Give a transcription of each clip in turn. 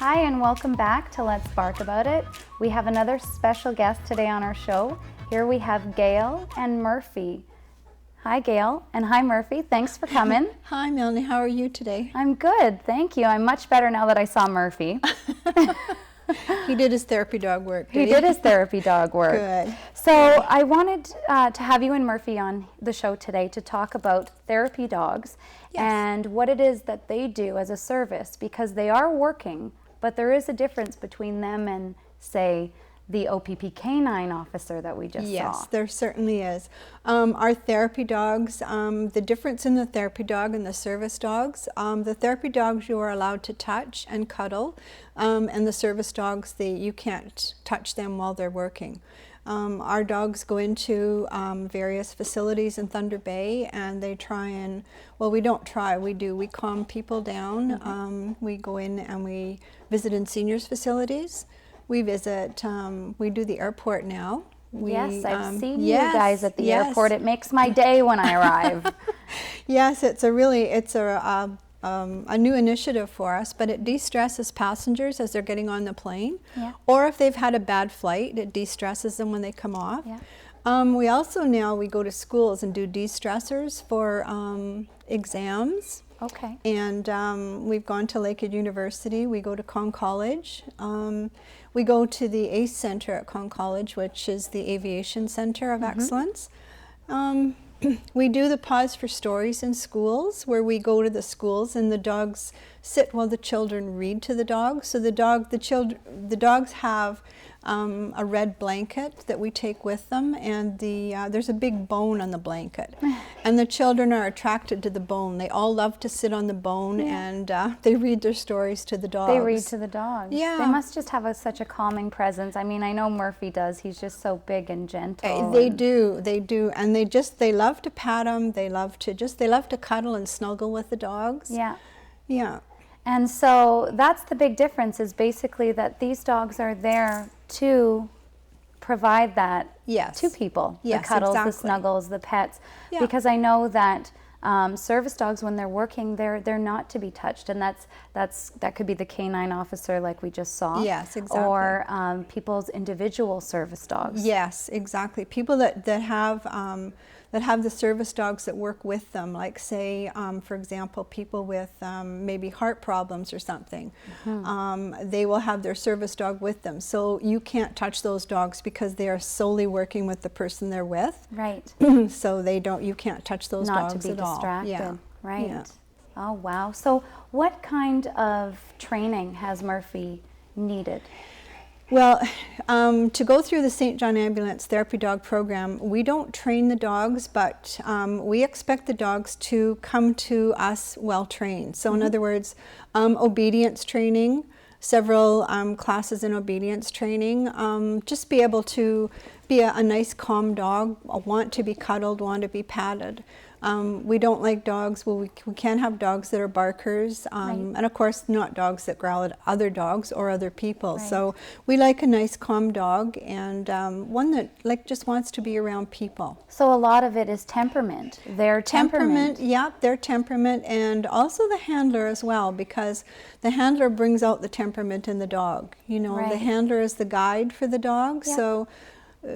Hi, and welcome back to Let's Bark About It. We have another special guest today on our show. Here we have Gail and Murphy. Hi, Gail, and hi, Murphy. Thanks for coming. Hi, Melanie. How are you today? I'm good, thank you. I'm much better now that I saw Murphy. He did his therapy dog work. He did his therapy dog work. Good. So I wanted to have you and Murphy on the show today to talk about therapy dogs and what it is that they do as a service, because they are working, but there is a difference between them and, say, the OPP canine officer that we just saw. Yes, there certainly is. Our therapy dogs, the difference in the therapy dog and the service dogs, the therapy dogs you are allowed to touch and cuddle, and the service dogs, you can't touch them while they're working. Our dogs go into various facilities in Thunder Bay, and they try and, well, we don't try, we do. We calm people down. We go in and we visit in seniors facilities. We visit, we do the airport now. Yes, I've seen you guys at the airport. It makes my day when I arrive. Yes, it's a new initiative for us, but it de-stresses passengers as they're getting on the plane. Yeah. Or if they've had a bad flight, it de-stresses them when they come off. Yeah. We also now, we go to schools and do de-stressors for exams. Okay. And we've gone to Lakehead University. We go to Conn College. We go to the ACE Center at Conn College, which is the Aviation Center of Excellence. We do the Pause for Stories in schools, where we go to the schools and the dogs sit while the children read to the dogs. So the dogs have a red blanket that we take with them, and there's a big bone on the blanket. And the children are attracted to the bone. They all love to sit on the bone, and they read their stories to the dogs. They read to the dogs. Yeah. They must just have such a calming presence. I mean, I know Murphy does. He's just so big and gentle. They do. And they love to pat them. They love to cuddle and snuggle with the dogs. Yeah. Yeah. And so that's the big difference, is basically that these dogs are there to provide that to people. Yes, the cuddles, exactly. the snuggles, the pets. Yeah. Because I know that service dogs, when they're working, they're not to be touched, and that could be the canine officer like we just saw. Yes, exactly. Or people's individual service dogs. Yes, exactly. People that have the service dogs that work with them, like say, for example, people with maybe heart problems or something, they will have their service dog with them. So you can't touch those dogs because they are solely working with the person they're with. Right. So you can't touch those dogs at all. Not to be distracted. Yeah. Right. Yeah. Oh, wow. So what kind of training has Murphy needed? Well, to go through the St. John Ambulance Therapy Dog Program, we don't train the dogs, but we expect the dogs to come to us well trained. So in other words, obedience training, several classes in obedience training, just be able to be a nice calm dog, want to be cuddled, want to be patted. We don't like dogs, we can't have dogs that are barkers, and of course not dogs that growl at other dogs or other people. Right. So we like a nice calm dog, and one that just wants to be around people. So a lot of it is temperament, their temperament. Yeah, their temperament, and also the handler as well, because the handler brings out the temperament in the dog. You know, the handler is the guide for the dog, so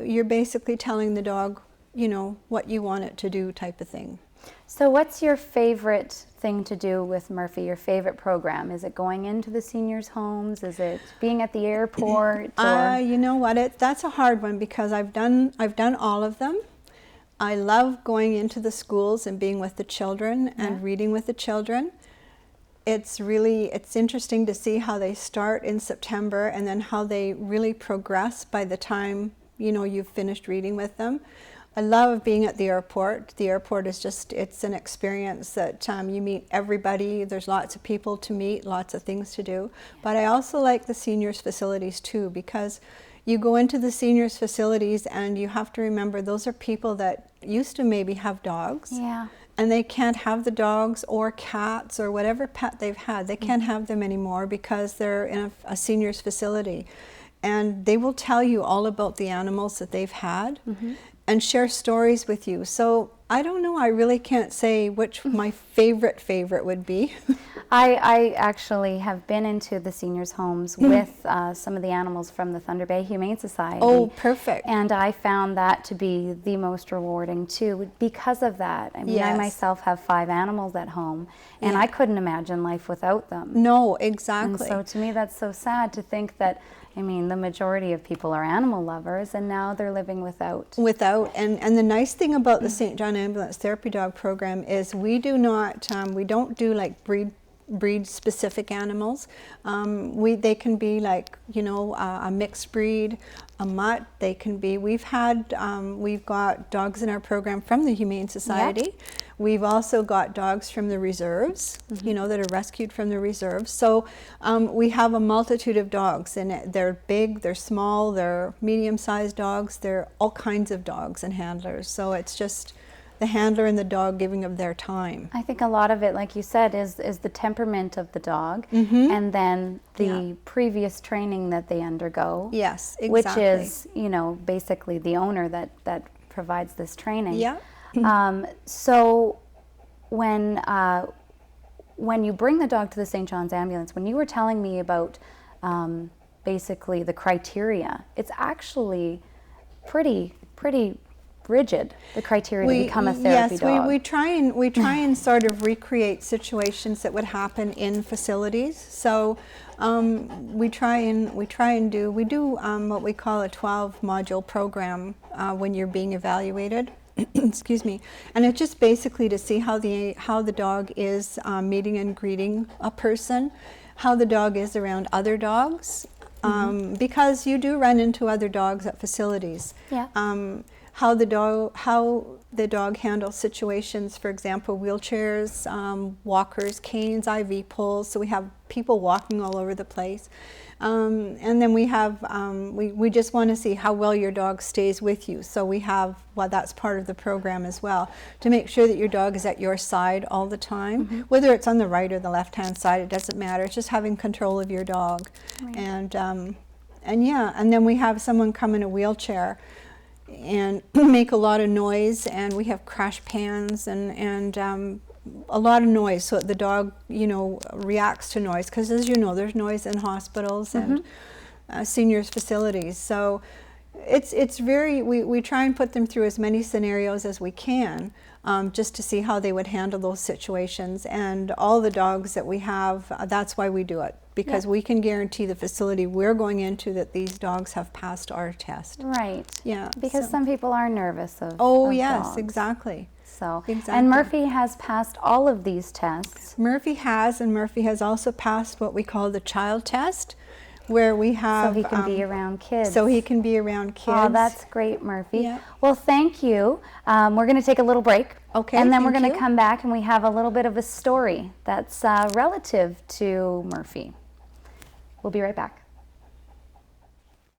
you're basically telling the dog, you know, what you want it to do, type of thing. So what's your favorite thing to do with Murphy, your favorite program? Is it going into the seniors' homes? Is it being at the airport? You know what, that's a hard one, because I've done all of them. I love going into the schools and being with the children and reading with the children. It's interesting to see how they start in September and then how they really progress by the time, you know, you've finished reading with them. I love being at the airport. The airport is it's an experience that you meet everybody. There's lots of people to meet, lots of things to do. But I also like the seniors facilities too, because you go into the seniors facilities and you have to remember those are people that used to maybe have dogs. Yeah. And they can't have the dogs or cats or whatever pet they've had. They can't have them anymore because they're in a seniors facility. And they will tell you all about the animals that they've had. And share stories with you. So I don't know, I really can't say which my favorite would be. I actually have been into the seniors' homes with some of the animals from the Thunder Bay Humane Society. Oh, perfect. And I found that to be the most rewarding too because of that. I mean, Yes. I myself have 5 animals at home, and I couldn't imagine life without them. No, exactly. And so to me, that's so sad to think that, I mean, the majority of people are animal lovers, and now they're living without. And the nice thing about the St. John Ambulance Therapy Dog program is we don't do like breed specific animals. They can be like, you know, a mixed breed, a mutt. They can be, we've got dogs in our program from the Humane Society. Yep. We've also got dogs from the reserves, you know, that are rescued from the reserves. So we have a multitude of dogs, and they're big, they're small, they're medium-sized dogs, they're all kinds of dogs and handlers. So it's just the handler and the dog giving of their time. I think a lot of it, like you said, is the temperament of the dog, and then the previous training that they undergo. Yes, exactly. Which is, you know, basically the owner that provides this training. Yeah. So when you bring the dog to the St. John's Ambulance, when you were telling me about basically the criteria, it's actually pretty rigid, the criteria to become a therapy dog. We try and sort of recreate situations that would happen in facilities. So we do what we call a 12-module program when you're being evaluated. Excuse me, and it's just basically to see how the dog is meeting and greeting a person, how the dog is around other dogs, because you do run into other dogs at facilities. Yeah. How the dog handles situations, for example, wheelchairs, walkers, canes, IV pulls. So we have people walking all over the place. And then we have, we just want to see how well your dog stays with you. So we have, that's part of the program as well, to make sure that your dog is at your side all the time. Whether it's on the right or the left-hand side, it doesn't matter. It's just having control of your dog. Right. And yeah, and then we have someone come in a wheelchair and make a lot of noise, and we have crash pans and a lot of noise, so that the dog, you know, reacts to noise, because as you know, there's noise in hospitals and seniors facilities. So it's very, we try and put them through as many scenarios as we can, just to see how they would handle those situations. And all the dogs that we have, that's why we do it, because we can guarantee the facility we're going into that these dogs have passed our test. Right. Yeah. Because some people are nervous of yes, dogs. Exactly. So, exactly. And Murphy has passed all of these tests. Murphy has, and Murphy has also passed what we call the child test, where we have... So he can be around kids. So he can be around kids. Oh, that's great, Murphy. Yeah. Well, thank you. We're going to take a little break. Okay, and then we're thank going to you. come back, and we have a little bit of a story that's relative to Murphy. We'll be right back.